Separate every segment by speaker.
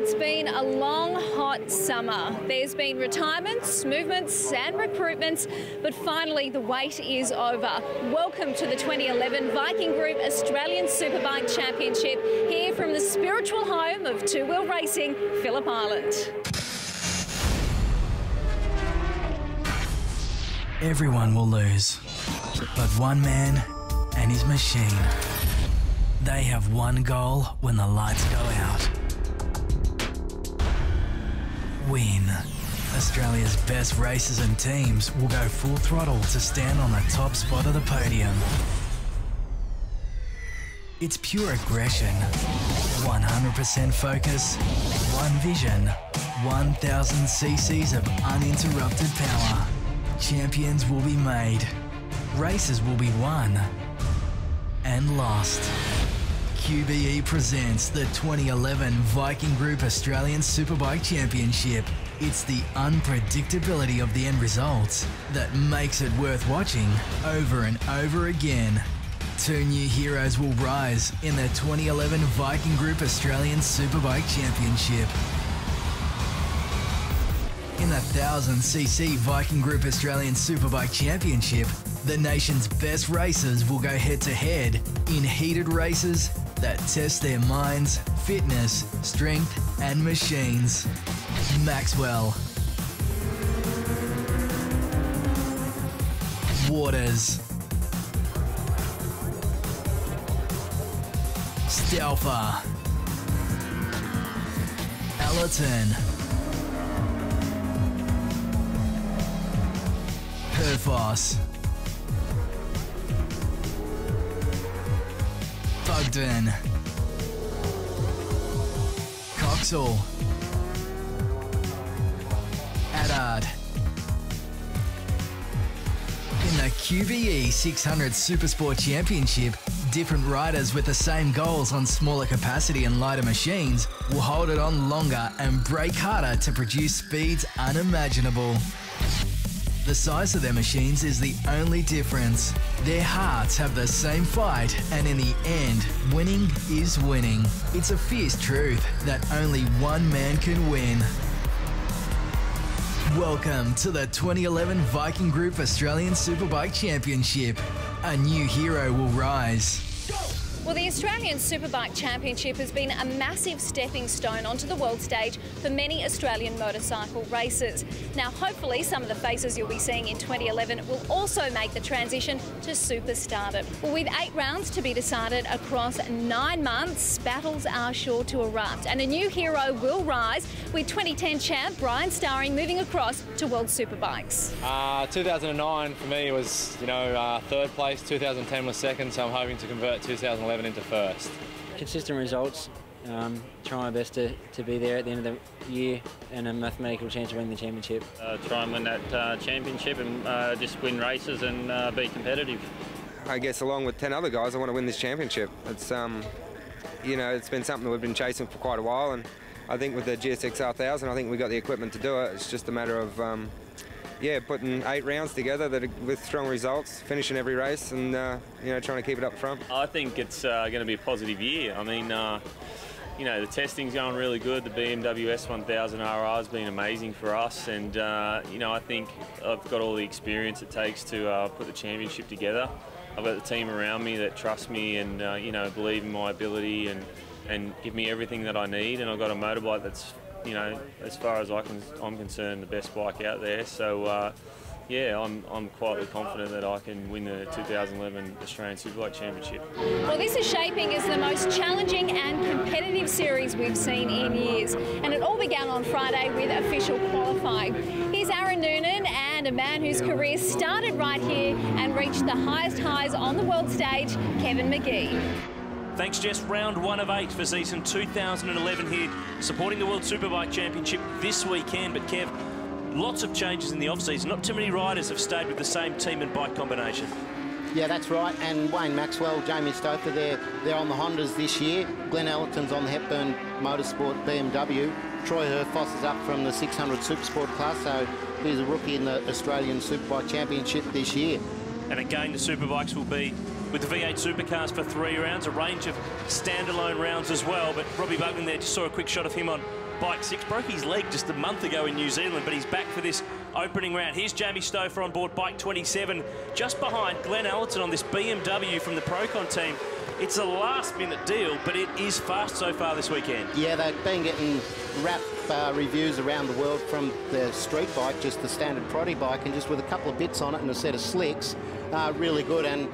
Speaker 1: It's been a long, hot summer. There's been retirements, movements and recruitments, but finally the wait is over. Welcome to the 2011 Viking Group Australian Superbike Championship, here from the spiritual home of two-wheel racing, Phillip Island.
Speaker 2: Everyone will lose, but one man and his machine. They have one goal when the lights go out. Win. Australia's best racers and teams will go full throttle to stand on the top spot of the podium. It's pure aggression, 100% focus, one vision, 1,000 cc's of uninterrupted power. Champions will be made, races will be won and lost. QBE presents the 2011 Viking Group Australian Superbike Championship. It's the unpredictability of the end results that makes it worth watching over and over again. Two new heroes will rise in the 2011 Viking Group Australian Superbike Championship. In the 1,000cc Viking Group Australian Superbike Championship, the nation's best racers will go head-to-head in heated races that test their minds, fitness, strength and machines. Maxwell, Waters, Stelfer, Allerton, Herfoss, Bugden, Coxall, Addard. In the QBE 600 Supersport Championship, different riders with the same goals on smaller capacity and lighter machines will hold it on longer and brake harder to produce speeds unimaginable. The size of their machines is the only difference. Their hearts have the same fight, and in the end, winning is winning. It's a fierce truth that only one man can win. Welcome to the 2011 Viking Group Australian Superbike Championship. A new hero will rise.
Speaker 1: Well, the Australian Superbike Championship has been a massive stepping stone onto the world stage for many Australian motorcycle racers. Now, hopefully, some of the faces you'll be seeing in 2011 will also make the transition to superstardom. Well, with 8 rounds to be decided across 9 months, battles are sure to erupt, and a new hero will rise, with 2010 champ Brian Starring moving across to World Superbikes.
Speaker 3: 2009 for me was, third place. 2010 was second, so I'm hoping to convert 2011 into first.
Speaker 4: Consistent results, try my best to be there at the end of the year and a mathematical chance of winning the championship.
Speaker 5: Try and win that championship and just win races and be competitive.
Speaker 6: I guess along with 10 other guys, I want to win this championship. It's, it's been something that we've been chasing for quite a while, and I think with the GSX-R 1000, I think we've got the equipment to do it. It's just a matter of putting 8 rounds together with strong results, finishing every race and, trying to keep it up front. I think it's going to be a positive year. I mean, the testing's going really good. The BMW S1000 RR has been amazing for us, and, I think I've got all the experience it takes to put the championship together. I've got the team around me that trust me and, believe in my ability and give me everything that I need, and I've got a motorbike that's as far as I'm concerned, the best bike out there. So, I'm quietly confident that I can win the 2011 Australian Superbike Championship.
Speaker 1: Well, this is shaping as the most challenging and competitive series we've seen in years. And it all began on Friday with official qualifying. Here's Aaron Noonan, and a man whose career started right here and reached the highest highs on the world stage, Kevin McGee.
Speaker 7: Thanks, Jess. Round 1 of 8 for season 2011 here, supporting the World Superbike Championship this weekend. But Kev, lots of changes in the off-season. Not too many riders have stayed with the same team and bike combination.
Speaker 8: Yeah, that's right. And Wayne Maxwell, Jamie Stoker, they're on the Hondas this year. Glenn Ellerton's on the Hepburn Motorsport BMW. Troy Herfoss is up from the 600 Supersport class, so he's a rookie in the Australian Superbike Championship this year.
Speaker 7: And again, the Superbikes will be with the V8 Supercars for 3 rounds, a range of standalone rounds as well. But Robbie Bugden there, just saw a quick shot of him on Bike 6. Broke his leg just a month ago in New Zealand, but he's back for this opening round. Here's Jamie Stouffer on board Bike 27, just behind Glenn Allerton on this BMW from the Procon team. It's a last-minute deal, but it is fast so far this weekend. Yeah, they've been getting rap reviews around the world from the street bike, just the standard proddy bike, and just with a couple of bits on it and a set of slicks, really good. And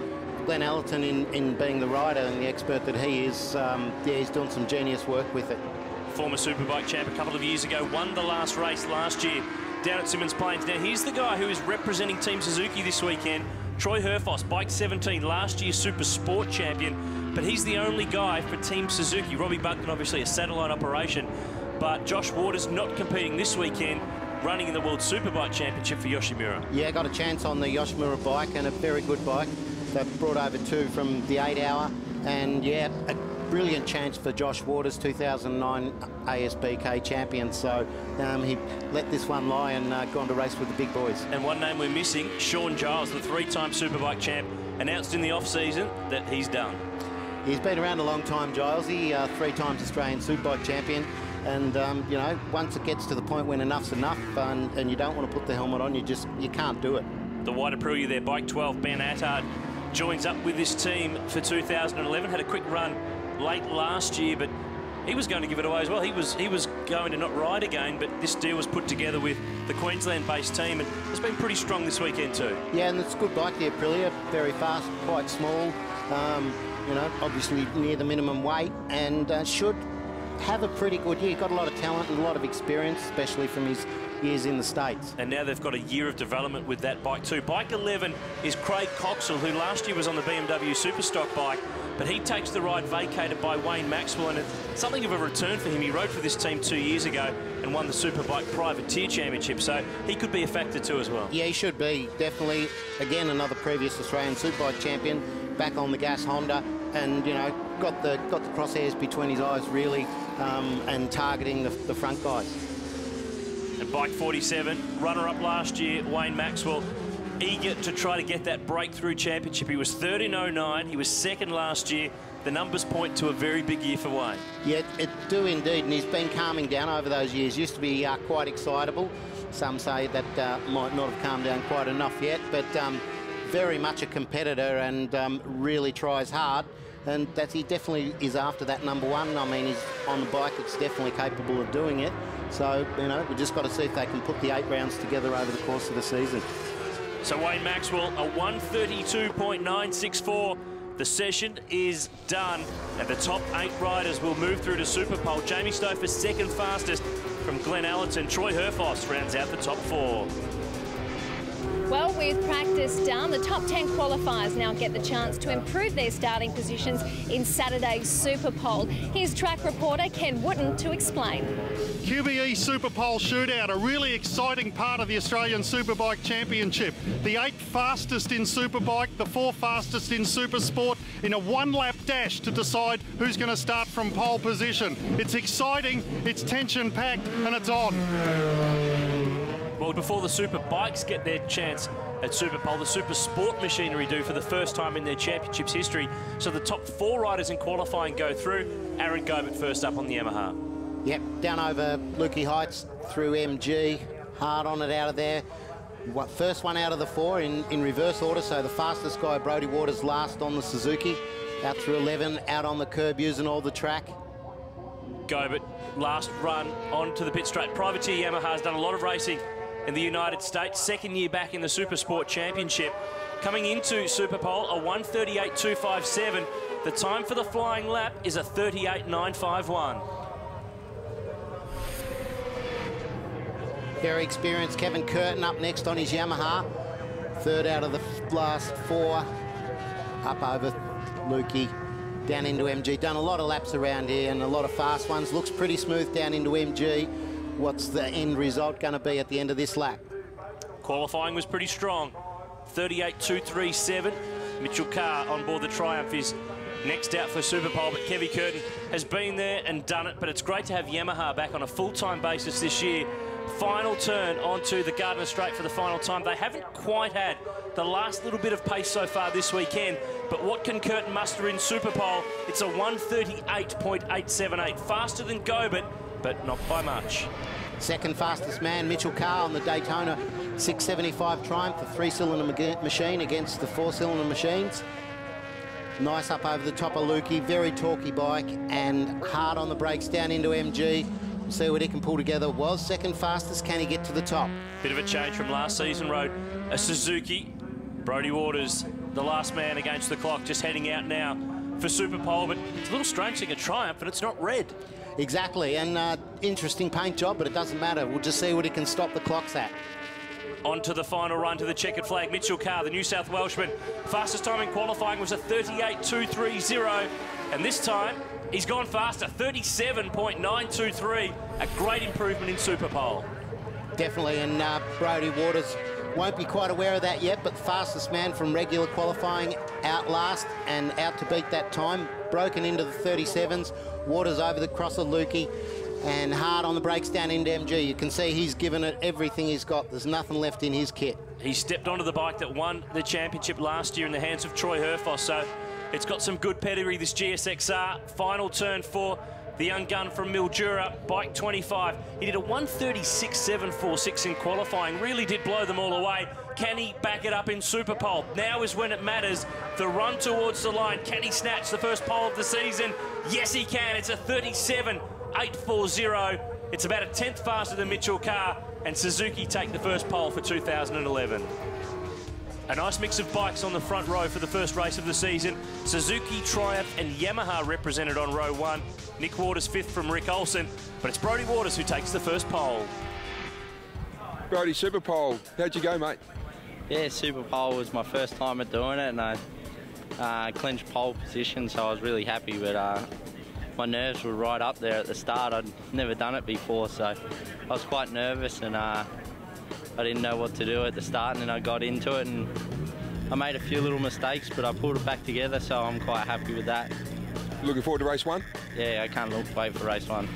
Speaker 7: Glenn Allerton, in being the rider and the expert that he is, yeah, he's doing some genius work with it. Former Superbike champ a couple of years ago, won the last race last year down at Symmons Plains. Now, here's the guy who is representing Team Suzuki this weekend, Troy Herfoss, Bike 17, last year's Super Sport champion, but he's the only guy for Team Suzuki. Robbie Buckton, obviously a satellite operation, but Josh Waters not competing this weekend, running in the World Superbike Championship for Yoshimura. Yeah, got a chance on the Yoshimura bike, and a very good bike. They've brought over two from the 8 Hour, and yeah, a brilliant chance for Josh Waters, 2009 ASBK champion. So he let this one lie and gone to race with the big boys. And one name we're missing, Sean Giles, the 3-time Superbike champ, announced in the off-season that he's done. He's been around a long time, Gilesy, 3 times Australian Superbike champion. And, you know, once it gets to the point when enough's enough and you don't want to put the helmet on, you can't do it. The white Aprilia there, Bike 12, Ben Attard, joins up with this team for 2011. Had a quick run late last year, but he was going to give it away as well. He was going to not ride again, but this deal was put together with the Queensland-based team, and it's been pretty strong this weekend too. Yeah, and it's a good bike, the Aprilia, very fast, quite small, you know, obviously near the minimum weight, and should have a pretty good year. He's got a lot of talent and a lot of experience, especially from his years in the States. And now they've got a year of development with that bike too. Bike 11 is Craig Coxell, who last year was on the BMW Superstock bike, but he takes the ride vacated by Wayne Maxwell, and it's something of a return for him. He rode for this team 2 years ago and won the Superbike Privateer Championship, so he could be a factor too as well. Yeah, he should be, definitely. Again, another previous Australian Superbike champion, back on the gas Honda, and, you know, got the crosshairs between his eyes, really, and targeting the front guys. And Bike 47, runner-up last year, Wayne Maxwell, eager to try to get that breakthrough championship. He was third in 09, he was second last year. The numbers point to a very big year for Wayne. Yeah, it do indeed, and he's been calming down over those years. Used to be quite excitable. Some say that might not have calmed down quite enough yet, but very much a competitor and really tries hard. And he definitely is after that #1. I mean, he's on the bike that's definitely capable of doing it. So, you know, we've just got to see if they can put the 8 rounds together over the course of the season. So Wayne Maxwell, a 1:32.964. The session is done, and the top 8 riders will move through to Superpole. Jamie Stouffer, second fastest from Glenn Allerton. Troy Herfoss rounds out the top 4.
Speaker 1: Well, with practice done, the top 10 qualifiers now get the chance to improve their starting positions in Saturday's Superpole. Here's track reporter Ken Wooten to explain.
Speaker 9: QBE Superpole Shootout, a really exciting part of the Australian Superbike Championship. The 8 fastest in Superbike, the 4 fastest in Supersport, in a 1-lap dash to decide who's going to start from pole position. It's exciting, it's tension-packed, and it's on. Well, before the Superbikes get their chance at Superpole, the Super Sport machinery do for the first time in their championship's history. So the top 4 riders in qualifying go through. Aaron Gobert first up on the Yamaha. Yep, down over Lukey Heights through MG, hard on it out of there. First one out of the 4 in reverse order, so the fastest guy, Brodie Waters, last on the Suzuki, out through 11, out on the curb using all the track. Gobert, last run onto the pit straight. Privateer Yamaha has done a lot of racing in the United States, second year back in the Super Sport Championship. Coming into Superpole, a 1:38.257. The time for the flying lap is a 38.951. Very experienced Kevin Curtin up next on his Yamaha. Third out of the last 4. Up over Lukey, down into MG. Done a lot of laps around here and a lot of fast ones. Looks pretty smooth down into MG. What's the end result going to be at the end of this lap? Qualifying was pretty strong. 38.237. Mitchell Carr on board the Triumph is next out for Superpole, but Kevin Curtin has been there and done it. But it's great to have Yamaha back on a full-time basis this year. Final turn onto the Gardner Straight for the final time. They haven't quite had the last little bit of pace so far this weekend, but what can Curtin muster in Superpole? It's a 1:38.878, faster than Gobert
Speaker 7: but not by much.
Speaker 8: Second fastest man, Mitchell Carr, on the Daytona 675 Triumph, the 3-cylinder machine against the 4-cylinder machines. Nice up over the top of Lukey, very talky bike, and hard on the brakes down into MG. We'll see what he can pull together. Was second fastest, can he get to the top?
Speaker 7: Bit of a change from last season, rode a Suzuki. Brodie Waters, the last man against the clock, just heading out now for Super Pole, but it's a little strange seeing a Triumph and it's not red.
Speaker 8: Exactly, and interesting paint job, but it doesn't matter. We'll just see what he can stop the clocks at.
Speaker 7: On to the final run to the checkered flag. Mitchell Carr, the New South Welshman. Fastest time in qualifying was a 38.230, and this time he's gone faster, 37.923. A great improvement in Super Pole.
Speaker 8: Definitely, and Brodie Waters won't be quite aware of that yet, but the fastest man from regular qualifying out last and out to beat that time. Broken into the 37s. Waters over the cross of Lukey and hard on the brakes down into MG. You can see he's given it everything he's got. There's nothing left in his kit.
Speaker 7: He stepped onto the bike that won the championship last year in the hands of Troy Herfoss, so it's got some good pedigree, this GSXR. Final turn for the young gun from Mildura, bike 25. He did a 136.746 in qualifying, really did blow them all away. Can he back it up in Super Pole? Now is when it matters. The run towards the line. Can he snatch the first pole of the season? Yes, he can. It's a 37.840. It's about a 10th faster than Mitchell Carr, and Suzuki take the first pole for 2011. A nice mix of bikes on the front row for the first race of the season. Suzuki, Triumph and Yamaha represented on row 1. Nick Waters 5th from Rick Olsen, but it's Brodie Waters who takes the first pole.
Speaker 10: Brodie, Super Pole, how'd you go, mate?
Speaker 11: Yeah, Super Pole was my first time at doing it, and I clinched pole position, so I was really happy, but my nerves were right up there at the start. I'd never done it before, so I was quite nervous, and I didn't know what to do at the start, and then I got into it, and I made a few little mistakes, but I pulled it back together, so I'm quite happy with that.
Speaker 10: Looking forward to race 1?
Speaker 11: Yeah, I can't wait for race 1.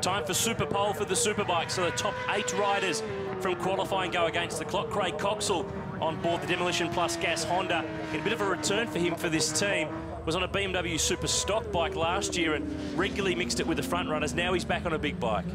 Speaker 7: Time for Super Pole for the Superbike, so the top 8 riders from qualifying go against the clock. Craig Coxell on board the Demolition Plus Gas Honda. In a bit of a return for him for this team. Was on a BMW Super Stock bike last year and regularly mixed it with the front runners. Now he's back on a big bike.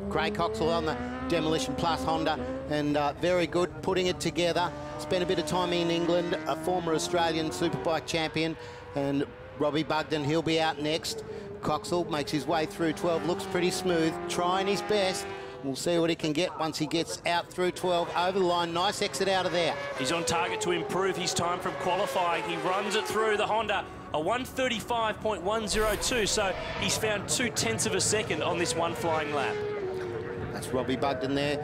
Speaker 8: Craig Coxell on the Demolition Plus Honda, and very good putting it together. Spent a bit of time in England, a former Australian Superbike champion, and Robbie Bugden, he'll be out next. Coxell makes his way through 12, looks pretty smooth, trying his best. We'll see what he can get once he gets out through 12, over the line. Nice exit out of there.
Speaker 7: He's on target to improve his time from qualifying. He runs it through the Honda, a 135.102, so he's found 0.2 of a second on this one flying lap.
Speaker 8: That's Robbie Bugden there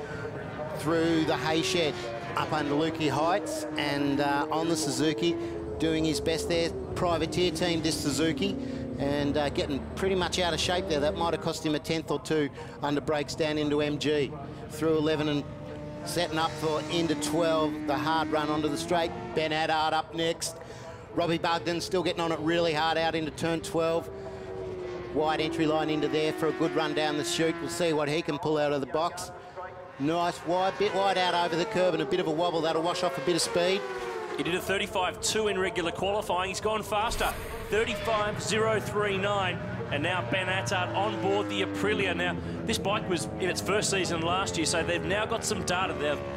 Speaker 8: through the hay shed, up under Lukey Heights, and on the Suzuki, doing his best there. Privateer team, this Suzuki, and getting pretty much out of shape there. That might have cost him a 10th or 2 under brakes down into MG. Through 11 and setting up for into 12, the hard run onto the straight. Ben Haddard up next. Robbie Bugden still getting on it really hard out into turn 12. Wide entry line into there for a good run down the chute. We'll see what he can pull out of the box. Nice wide, bit wide out over the curb and a bit of a wobble. That'll wash off a bit of speed.
Speaker 7: He did a 35.2 in regular qualifying. He's gone faster, 35.039. And now Ben Haddard on board the Aprilia. Now, this bike was in its first season last year, so they've now got some data.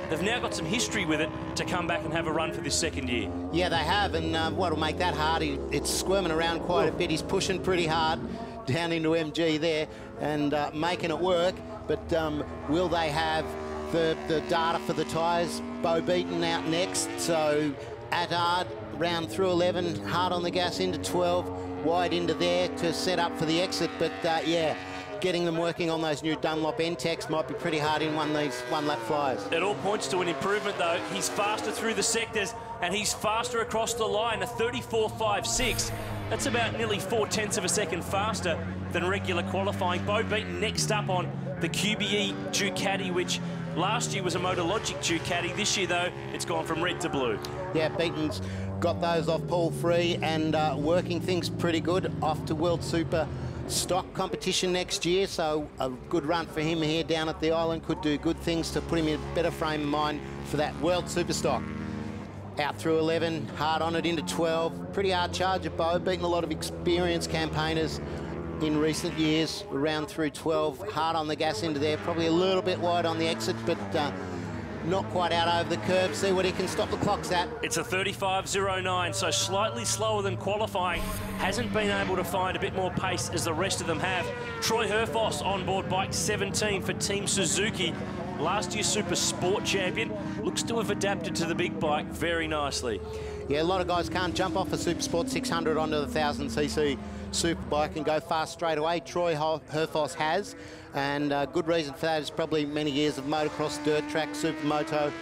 Speaker 7: They've now got some history with it to come back and have a run for this second year.
Speaker 8: Yeah, they have, and what'll make that hard, it's squirming around quite a bit. He's pushing pretty hard down into MG there and making it work. But will they have the data for the tyres? Bo Beaton out next, so Haddard round through 11, hard on the gas into 12, wide into there to set up for the exit. But yeah, getting them working on those new Dunlop N-Tex might be pretty hard in these one-lap flyers.
Speaker 7: It all points to an improvement, though. He's faster through the sectors, and he's faster across the line, a 34.56. That's about nearly 0.4 of a second faster than regular qualifying. Bo Beaton next up on the QBE Ducati, which last year was a Motologic Ducati. This year, though, it's gone from red to blue.
Speaker 8: Yeah, Beaton's got those off Paul Free and working things pretty good. Off to World Super Stock competition next year, so a good run for him here down at the island. Could do good things to put him in a better frame of mind for that World Super Stock. Out through 11, hard on it into 12. Pretty hard charge at Bo, beating a lot of experienced campaigners in recent years, around through 12, hard on the gas into there, probably a little bit wide on the exit, but not quite out over the curb. See what he can stop the clocks at.
Speaker 7: It's a 35.09, so slightly slower than qualifying. Hasn't been able to find a bit more pace as the rest of them have. Troy Herfoss on board bike 17 for Team Suzuki. Last year's Super Sport champion. Looks to have adapted to the big bike very nicely.
Speaker 8: Yeah, a lot of guys can't jump off a Super Sport 600 onto the 1000cc Superbike and go fast straight away. Troy Herfoss has, and good reason for that is probably many years of motocross, dirt track, supermoto.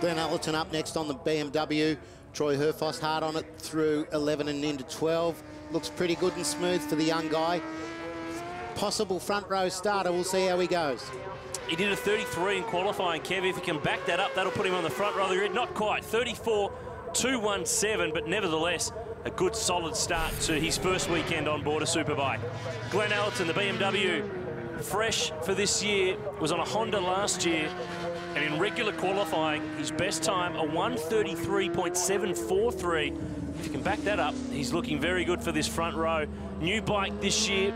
Speaker 8: Glenn Ellerton up next on the BMW. Troy Herfoss hard on it through 11 and into 12. Looks pretty good and smooth for the young guy. Possible front row starter. We'll see how he goes.
Speaker 7: He did a 33 in qualifying, Kev. If he can back that up, that'll put him on the front row of the grid. Not quite, 34.217, but nevertheless, a good solid start to his first weekend on board a Superbike. Glenn Ellerton, the BMW, fresh for this year, was on a Honda last year, and in regular qualifying, his best time, a 1:33.743. If you can back that up, he's looking very good for this front row. New bike this year.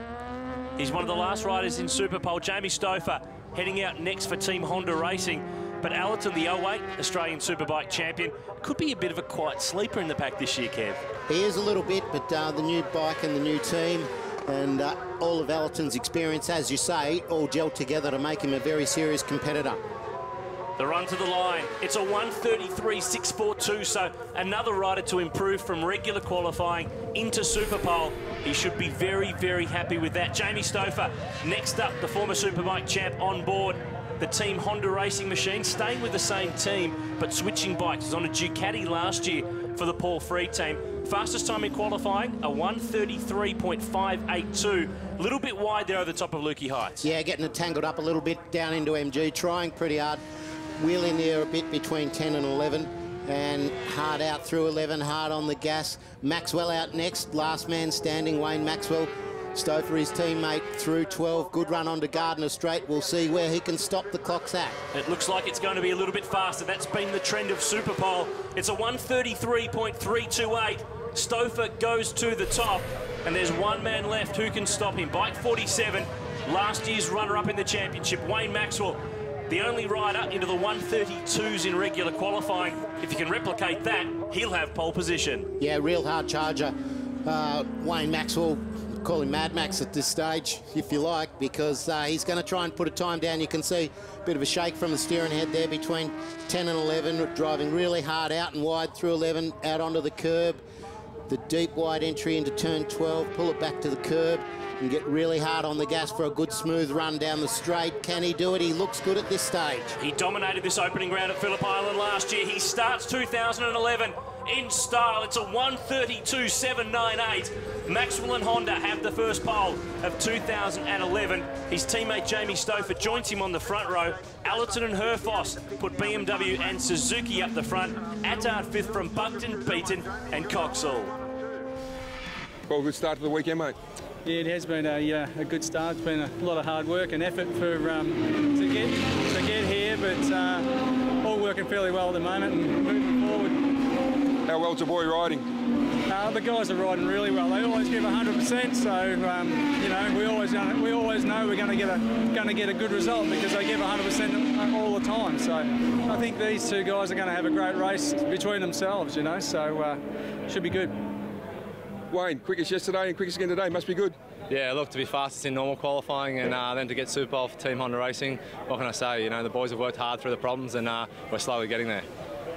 Speaker 7: He's one of the last riders in Superpole. Jamie Stouffer heading out next for Team Honda Racing. But Ellerton, the 08 Australian Superbike champion, could be a bit of a quiet sleeper in the pack this year, Kev.
Speaker 8: He is a little bit, but the new bike and the new team and all of Ellerton's experience, as you say, all gelled together to make him a very serious competitor.
Speaker 7: The run to the line, it's a 1:33.642, so another rider to improve from regular qualifying into Superpole. He should be very, very happy with that. Jamie Stouffer, next up, the former Superbike champ on board the Team Honda Racing machine, staying with the same team, but switching bikes. He was on a Ducati last year for the Paul Freed team. Fastest time in qualifying, a 1:33.582. A little bit wide there over the top of Lukey Heights.
Speaker 8: Yeah, getting it tangled up a little bit down into MG, trying pretty hard. Wheeling there a bit between 10 and 11 and hard out through 11, hard on the gas. Maxwell out next, last man standing, Wayne Maxwell. Stouffer, his teammate, through 12. Good run onto Gardner Straight. We'll see where he can stop the clocks at.
Speaker 7: It looks like it's going to be a little bit faster. That's been the trend of Superpole. It's a 1:33.328. Stouffer goes to the top, and there's one man left who can stop him. Bike 47, last year's runner-up in the championship, Wayne Maxwell. The only rider into the 1:32s in regular qualifying. If you can replicate that, he'll have pole position.
Speaker 8: Yeah, real hard charger. Wayne Maxwell, call him Mad Max at this stage, if you like, because he's going to try and put a time down. You can see a bit of a shake from the steering head there between 10 and 11, driving really hard out and wide through 11, out onto the curb. The deep wide entry into turn 12, pull it back to the curb and get really hard on the gas for a good smooth run down the straight. Can he do it? He looks good at this stage.
Speaker 7: He dominated this opening round at Phillip Island last year. He starts 2011 in style. It's a 1:32.798. Maxwell and Honda have the first pole of 2011. His teammate Jamie Stouffer joins him on the front row. Ellerton and Herfoss put BMW and Suzuki up the front. Attard fifth from Buckton, Beaton and Coxall.
Speaker 10: Well, good start to the weekend, mate.
Speaker 12: Yeah, it has been a good start. It's been a lot of hard work and effort for to get here, but all working fairly well at the moment and moving forward.
Speaker 10: How well's the boy riding?
Speaker 12: The guys are riding really well. They always give 100%, so you know we always know we're going to get a good result because they give 100% all the time. So I think these two guys are going to have a great race between themselves, you know. So should be good.
Speaker 10: Wayne, quickest yesterday and quickest again today, must be good.
Speaker 3: Yeah, look, to be fastest in normal qualifying and then to get Superpole for Team Honda Racing, what can I say? You know, the boys have worked hard through the problems and we're slowly getting there.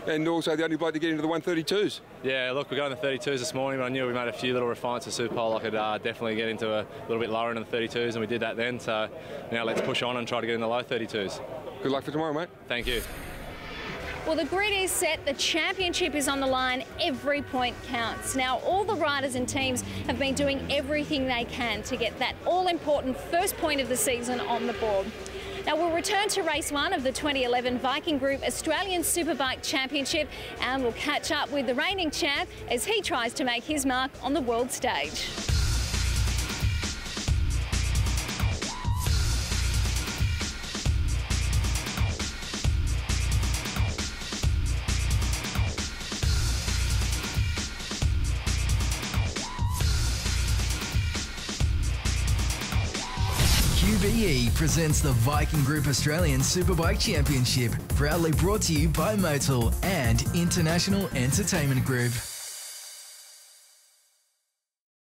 Speaker 10: And also the only bloke to get into the 1:32s.
Speaker 3: Yeah, look, we're going to the 32s this morning, but I knew we made a few little refinements to Superpole. I could definitely get into a little bit lower into the 32s, and we did that then. So now let's push on and try to get in the low 32s.
Speaker 10: Good luck for tomorrow, mate.
Speaker 3: Thank you.
Speaker 1: Well, the grid is set, the championship is on the line, every point counts. Now, all the riders and teams have been doing everything they can to get that all-important first point of the season on the board. Now, we'll return to race one of the 2011 Viking Group Australian Superbike Championship, and we'll catch up with the reigning champ as he tries to make his mark on the world stage.
Speaker 2: QBE presents the Viking Group Australian Superbike Championship, proudly brought to you by Motul and International Entertainment Group.